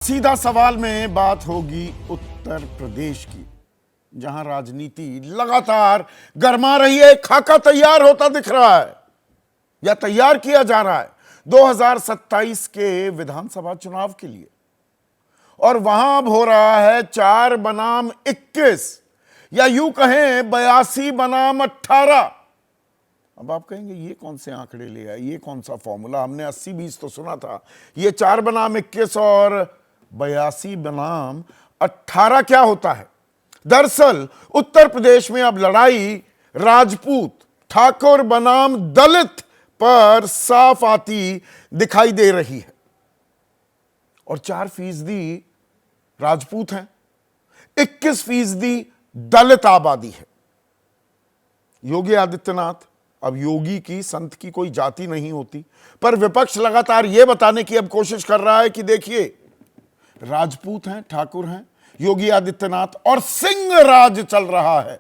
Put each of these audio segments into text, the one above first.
सीधा सवाल में बात होगी उत्तर प्रदेश की, जहां राजनीति लगातार गर्मा रही है। खाका तैयार होता दिख रहा है या तैयार किया जा रहा है 2027 के विधानसभा चुनाव के लिए, और वहां अब हो रहा है 4 बनाम 21 या यूं कहें 82 बनाम 18। अब आप कहेंगे ये कौन से आंकड़े ले आए, ये कौन सा फॉर्मूला, हमने 80-20 तो सुना था, ये 4 बनाम 21 और 82 बनाम 18 क्या होता है? दरअसल उत्तर प्रदेश में अब लड़ाई राजपूत ठाकुर बनाम दलित पर साफ आती दिखाई दे रही है, और 4% राजपूत हैं, 21% दलित आबादी है। योगी आदित्यनाथ, अब योगी की संत की कोई जाति नहीं होती, पर विपक्ष लगातार यह बताने की अब कोशिश कर रहा है कि देखिए राजपूत हैं, ठाकुर हैं, योगी आदित्यनाथ और सिंह राज चल रहा है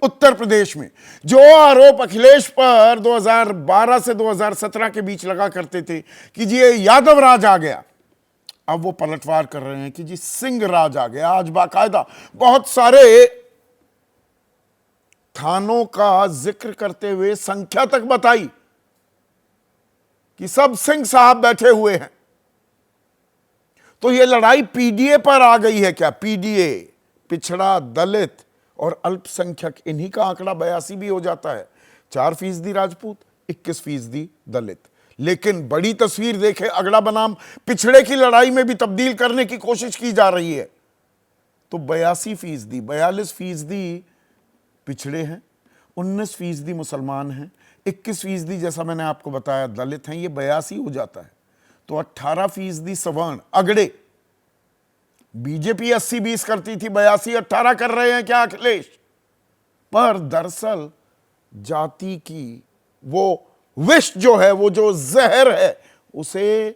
उत्तर प्रदेश में। जो आरोप अखिलेश पर 2012 से 2017 के बीच लगा करते थे कि जी ये यादव राज आ गया, अब वो पलटवार कर रहे हैं कि जी सिंह राज आ गया। आज बाकायदा बहुत सारे थानों का जिक्र करते हुए संख्या तक बताई कि सब सिंह साहब बैठे हुए हैं। तो ये लड़ाई पीडीए पर आ गई है क्या? पीडीए, पिछड़ा, दलित और अल्पसंख्यक, इन्हीं का आंकड़ा 82 भी हो जाता है। 4% राजपूत, 21% दलित। लेकिन बड़ी तस्वीर देखें, अगड़ा बनाम पिछड़े की लड़ाई में भी तब्दील करने की कोशिश की जा रही है। तो 82%, 42% पिछड़े हैं, 19% मुसलमान हैं, 21% जैसा मैंने आपको बताया दलित हैं, ये 82 हो जाता है। तो 18% सवर्ण अगड़े। बीजेपी 80-20 करती थी, 82-18 कर रहे हैं क्या अखिलेश? पर दरअसल जाति की वो विष जो है, वो जो जहर है, उसे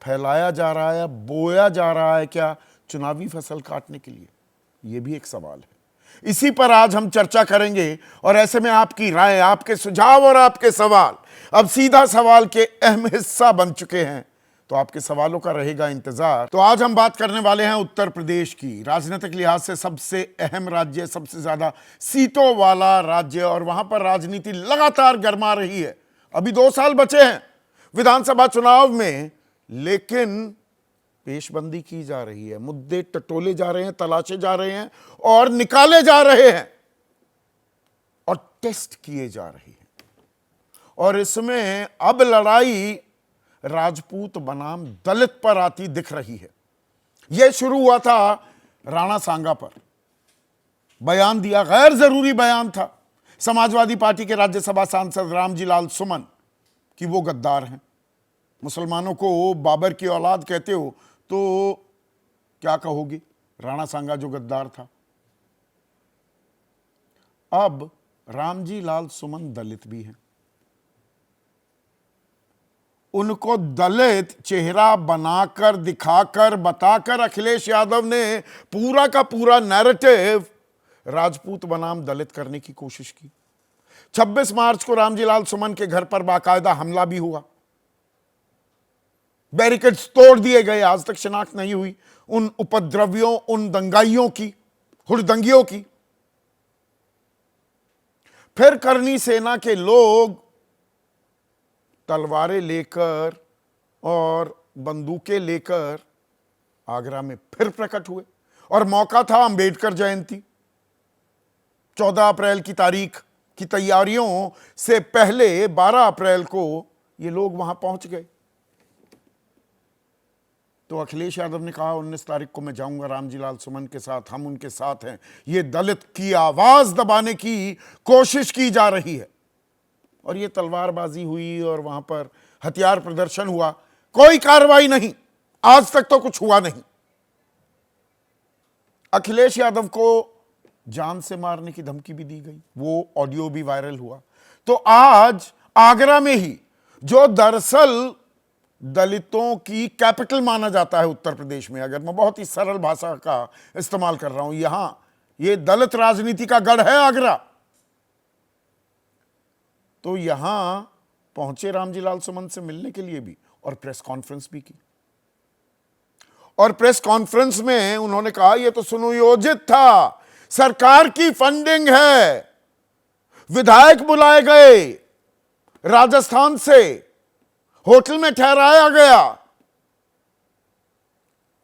फैलाया जा रहा है, बोया जा रहा है क्या चुनावी फसल काटने के लिए? ये भी एक सवाल है। इसी पर आज हम चर्चा करेंगे, और ऐसे में आपकी राय, आपके सुझाव और आपके सवाल अब सीधा सवाल के अहम हिस्सा बन चुके हैं। तो आपके सवालों का रहेगा इंतजार। तो आज हम बात करने वाले हैं उत्तर प्रदेश की, राजनीतिक लिहाज से सबसे अहम राज्य, सबसे ज्यादा सीटों वाला राज्य, और वहां पर राजनीति लगातार गर्मा रही है। अभी 2 साल बचे हैं विधानसभा चुनाव में, लेकिन पेशबंदी की जा रही है, मुद्दे टटोले जा रहे हैं, तलाशे जा रहे हैं और निकाले जा रहे हैं और टेस्ट किए जा रहे हैं। और इसमें अब लड़ाई राजपूत बनाम दलित पर आती दिख रही है। यह शुरू हुआ था राणा सांगा पर, बयान दिया, गैर जरूरी बयान था समाजवादी पार्टी के राज्यसभा सांसद रामजी लाल सुमन कि वो गद्दार हैं, मुसलमानों को बाबर की औलाद कहते हो तो क्या कहोगी? राणा सांगा जो गद्दार था। अब रामजी लाल सुमन दलित भी हैं, उनको दलित चेहरा बनाकर, दिखाकर, बताकर अखिलेश यादव ने पूरा का पूरा नैरेटिव राजपूत बनाम दलित करने की कोशिश की। 26 मार्च को रामजी लाल सुमन के घर पर बाकायदा हमला भी हुआ, बैरिकेड्स तोड़ दिए गए, आज तक शिनाख्त नहीं हुई उन उपद्रवियों, उन दंगाइयों की, हुड़दंगियों की। फिर करनी सेना के लोग तलवारें लेकर और बंदूकें लेकर आगरा में फिर प्रकट हुए, और मौका था अंबेडकर जयंती, 14 अप्रैल की तारीख की तैयारियों से पहले 12 अप्रैल को ये लोग वहां पहुंच गए। तो अखिलेश यादव ने कहा 19 तारीख को मैं जाऊंगा रामजी लाल सुमन के साथ, हम उनके साथ हैं। ये दलित की आवाज दबाने की कोशिश की जा रही है, और ये तलवारबाजी हुई और वहां पर हथियार प्रदर्शन हुआ, कोई कार्रवाई नहीं, आज तक तो कुछ हुआ नहीं। अखिलेश यादव को जान से मारने की धमकी भी दी गई, वो ऑडियो भी वायरल हुआ। तो आज आगरा में ही, जो दरअसल दलितों की कैपिटल माना जाता है उत्तर प्रदेश में, अगर मैं बहुत ही सरल भाषा का इस्तेमाल कर रहा हूं, यहां ये दलित राजनीति का गढ़ है आगरा। तो यहां पहुंचे रामजी लाल सुमन से मिलने के लिए भी, और प्रेस कॉन्फ्रेंस भी की, और प्रेस कॉन्फ्रेंस में उन्होंने कहा यह तो सुनियोजित था, सरकार की फंडिंग है, विधायक बुलाए गए राजस्थान से, होटल में ठहराया गया।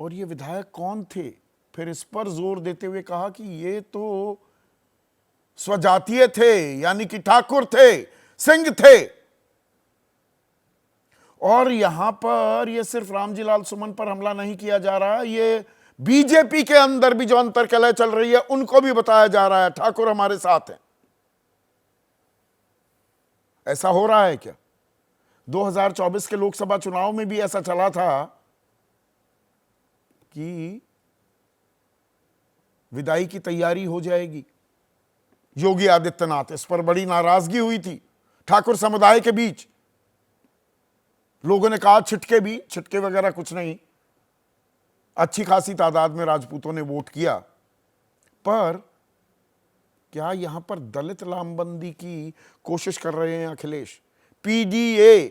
और ये विधायक कौन थे? फिर इस पर जोर देते हुए कहा कि ये तो स्वजातीय थे, यानी कि ठाकुर थे, सिंह थे। और यहां पर यह सिर्फ रामजी लाल सुमन पर हमला नहीं किया जा रहा, ये बीजेपी के अंदर भी जो अंतर्कलह चल रही है उनको भी बताया जा रहा है ठाकुर हमारे साथ हैं। ऐसा हो रहा है क्या? 2024 के लोकसभा चुनाव में भी ऐसा चला था कि विदाई की तैयारी हो जाएगी। योगी आदित्यनाथ, इस पर बड़ी नाराजगी हुई थी ठाकुर समुदाय के बीच। लोगों ने कहा छिटके वगैरह कुछ नहीं, अच्छी खासी तादाद में राजपूतों ने वोट किया। पर क्या यहां पर दलित लामबंदी की कोशिश कर रहे हैं अखिलेश? पीडीए,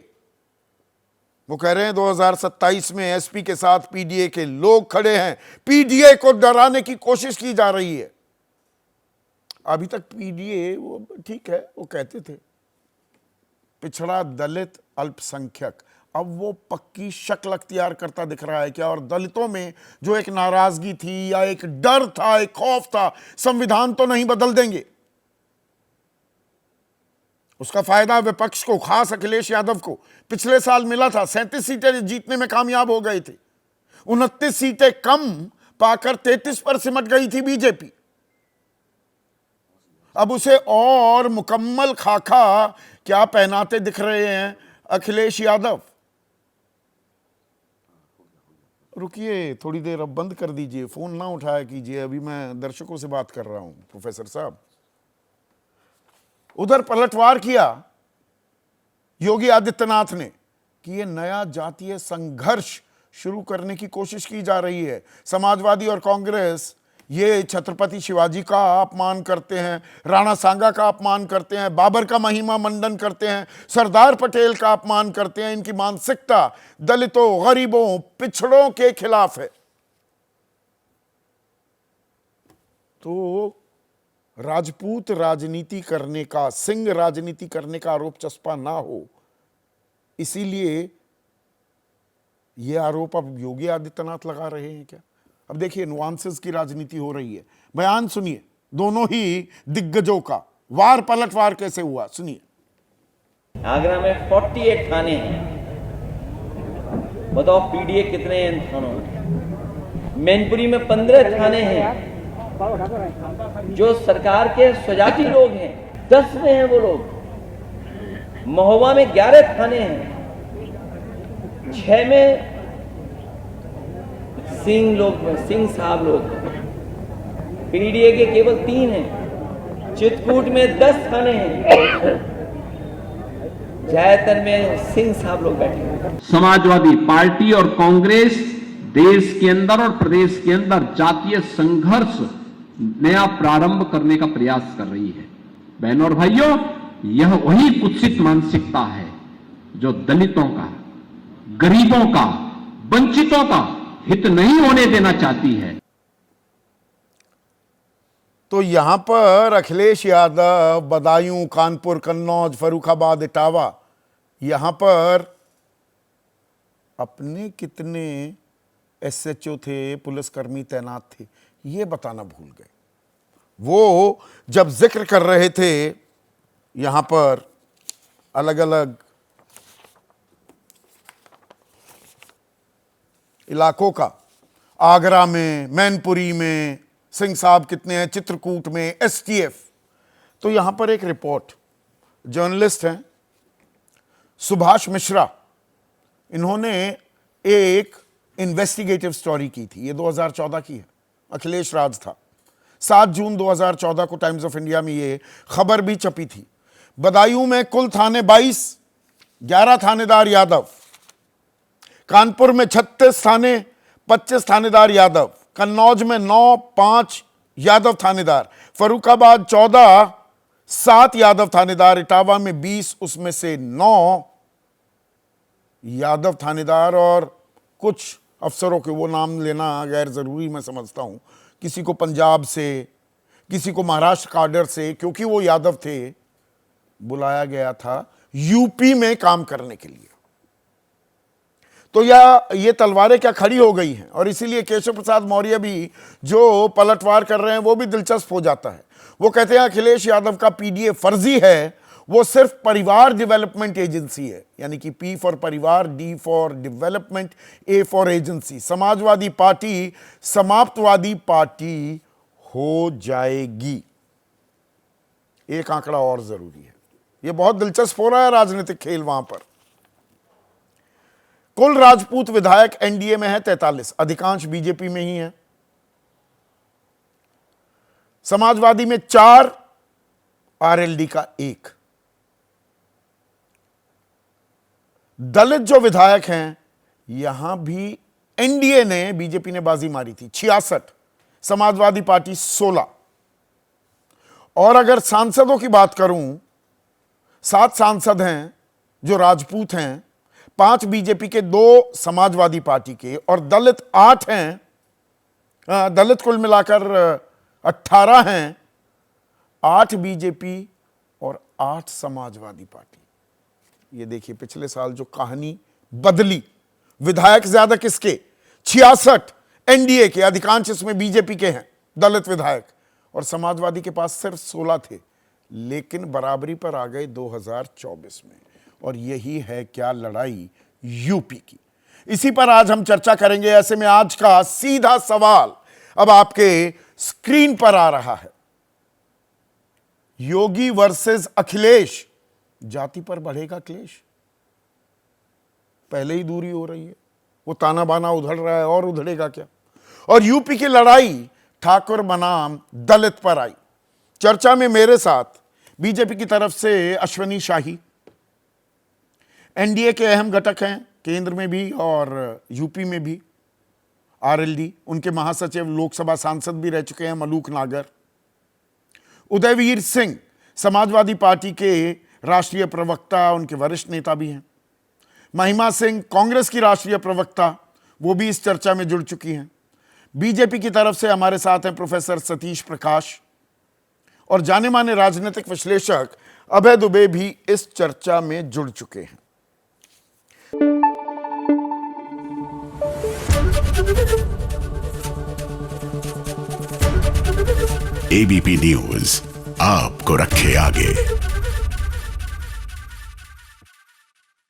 वो कह रहे हैं 2027 में एसपी के साथ पीडीए के लोग खड़े हैं, पीडीए को डराने की कोशिश की जा रही है। अभी तक पीडीए वो ठीक है, वो कहते थे पिछड़ा, दलित, अल्पसंख्यक, अब वो पक्की शक्ल अख्तियार करता दिख रहा है क्या? और दलितों में जो एक नाराजगी थी या एक डर था, एक खौफ था, संविधान तो नहीं बदल देंगे, उसका फायदा विपक्ष को, खास अखिलेश यादव को पिछले साल मिला था। 37 सीटें जीतने में कामयाब हो गए थे, 29 सीटें कम पाकर 33 पर सिमट गई थी बीजेपी। अब उसे और मुकम्मल खाका क्या पहनाते दिख रहे हैं अखिलेश यादव? रुकिए थोड़ी देर, अब बंद कर दीजिए, फोन ना उठाया कीजिए, अभी मैं दर्शकों से बात कर रहा हूं प्रोफेसर साहब। उधर पलटवार किया योगी आदित्यनाथ ने कि ये नया जातीय संघर्ष शुरू करने की कोशिश की जा रही है। समाजवादी और कांग्रेस ये छत्रपति शिवाजी का अपमान करते हैं, राणा सांगा का अपमान करते हैं, बाबर का महिमा मंडन करते हैं, सरदार पटेल का अपमान करते हैं। इनकी मानसिकता दलितों, गरीबों, पिछड़ों के खिलाफ है। तो राजपूत राजनीति करने का, सिंह राजनीति करने का आरोप चस्पा ना हो, इसीलिए यह आरोप अब योगी आदित्यनाथ लगा रहे हैं क्या? अब देखिए नुआंसेस की राजनीति हो रही है। बयान सुनिए दोनों ही दिग्गजों का, वार पलटवार कैसे हुआ सुनिए। आगरा में 48 थाने हैं, बताओ पीडीए कितने हैं इन थानों में? मैनपुरी में 15 थाने हैं जो सरकार के स्वजाति लोग हैं, 10 में हैं वो लोग। महोबा में 11 थाने हैं, 6 में सिंह साहब लोग, पीडीए के केवल 3 हैं। चित्रकूट में 10 थाने हैं, जयतर में सिंह साहब लोग बैठे हैं। समाजवादी पार्टी और कांग्रेस देश के अंदर और प्रदेश के अंदर जातीय संघर्ष नया प्रारंभ करने का प्रयास कर रही है। बहनों और भाइयों, यह वही कुत्सित मानसिकता है जो दलितों का, गरीबों का, वंचितों का हित नहीं होने देना चाहती है। तो यहां पर अखिलेश यादव बदायूं, कानपुर, कन्नौज, फर्रुखाबाद, इटावा, यहां पर अपने कितने एसएचओ थे, पुलिसकर्मी तैनात थे, ये बताना भूल गए। वो जब जिक्र कर रहे थे यहां पर अलग अलग इलाकों का, आगरा में, मैनपुरी में सिंह साहब कितने हैं, चित्रकूट में, एसटीएफ, तो यहां पर एक रिपोर्ट, जर्नलिस्ट हैं सुभाष मिश्रा, इन्होंने एक इन्वेस्टिगेटिव स्टोरी की थी। ये 2014 की है, अखिलेश राज था। 7 जून 2014 को टाइम्स ऑफ इंडिया में ये खबर भी छपी थी। बदायूं में कुल थाने 22, 11 थानेदार यादव। कानपुर में 36 थाने, 25 थानेदार यादव। कन्नौज में 9, 5 यादव थानेदार। फर्रुखाबाद 14, 7 यादव थानेदार। इटावा में 20, उसमें से 9 यादव थानेदार और कुछ अफसरों के, वो नाम लेना गैर ज़रूरी मैं समझता हूँ, किसी को पंजाब से, किसी को महाराष्ट्र काडर से, क्योंकि वो यादव थे, बुलाया गया था यूपी में काम करने के लिए। तो ये तलवारें क्या खड़ी हो गई हैं, और इसीलिए केशव प्रसाद मौर्य भी जो पलटवार कर रहे हैं वो भी दिलचस्प हो जाता है। वो कहते हैं अखिलेश यादव का पीडीए फर्जी है, वो सिर्फ परिवार डेवलपमेंट एजेंसी है, यानी कि पी फॉर परिवार, D for development, A for agency. Samajwadi party समाप्तवादी पार्टी हो जाएगी। एक आंकड़ा और जरूरी है, यह बहुत दिलचस्प हो रहा है राजनीतिक खेल वहां पर। कुल राजपूत विधायक एनडीए में है 43, अधिकांश बीजेपी में ही है। समाजवादी में 4, आरएलडी का 1। दलित जो विधायक हैं, यहां भी एनडीए ने, बीजेपी ने बाजी मारी थी, 66, समाजवादी पार्टी 16। और अगर सांसदों की बात करूं, 7 सांसद हैं जो राजपूत हैं, 5 बीजेपी के, 2 समाजवादी पार्टी के, और दलित 8 हैं। दलित कुल मिलाकर 18 हैं, 8 बीजेपी और 8 समाजवादी पार्टी। ये देखिए पिछले साल जो कहानी बदली, विधायक ज्यादा किसके, 66 एनडीए के, अधिकांश इसमें बीजेपी के हैं दलित विधायक, और समाजवादी के पास सिर्फ 16 थे, लेकिन बराबरी पर आ गए 2024 में। और यही है क्या लड़ाई यूपी की। इसी पर आज हम चर्चा करेंगे। ऐसे में आज का सीधा सवाल अब आपके स्क्रीन पर आ रहा है। योगी वर्सेस अखिलेश, जाति पर बढ़ेगा क्लेश। पहले ही दूरी हो रही है, वो ताना बाना उधड़ रहा है, और उधड़ेगा क्या। और यूपी की लड़ाई ठाकुर बनाम दलित पर आई। चर्चा में मेरे साथ बीजेपी की तरफ से अश्वनी शाही, एनडीए के अहम घटक हैं, केंद्र में भी और यूपी में भी, आरएलडी, उनके महासचिव, लोकसभा सांसद भी रह चुके हैं, मलूक नागर। उदयवीर सिंह, समाजवादी पार्टी के राष्ट्रीय प्रवक्ता, उनके वरिष्ठ नेता भी हैं। महिमा सिंह, कांग्रेस की राष्ट्रीय प्रवक्ता, वो भी इस चर्चा में जुड़ चुकी हैं। बीजेपी की तरफ से हमारे साथ हैं प्रोफेसर सतीश प्रकाश, और जाने माने राजनीतिक विश्लेषक अभय दुबे भी इस चर्चा में जुड़ चुके हैं। एबीपी न्यूज आपको रखे आगे।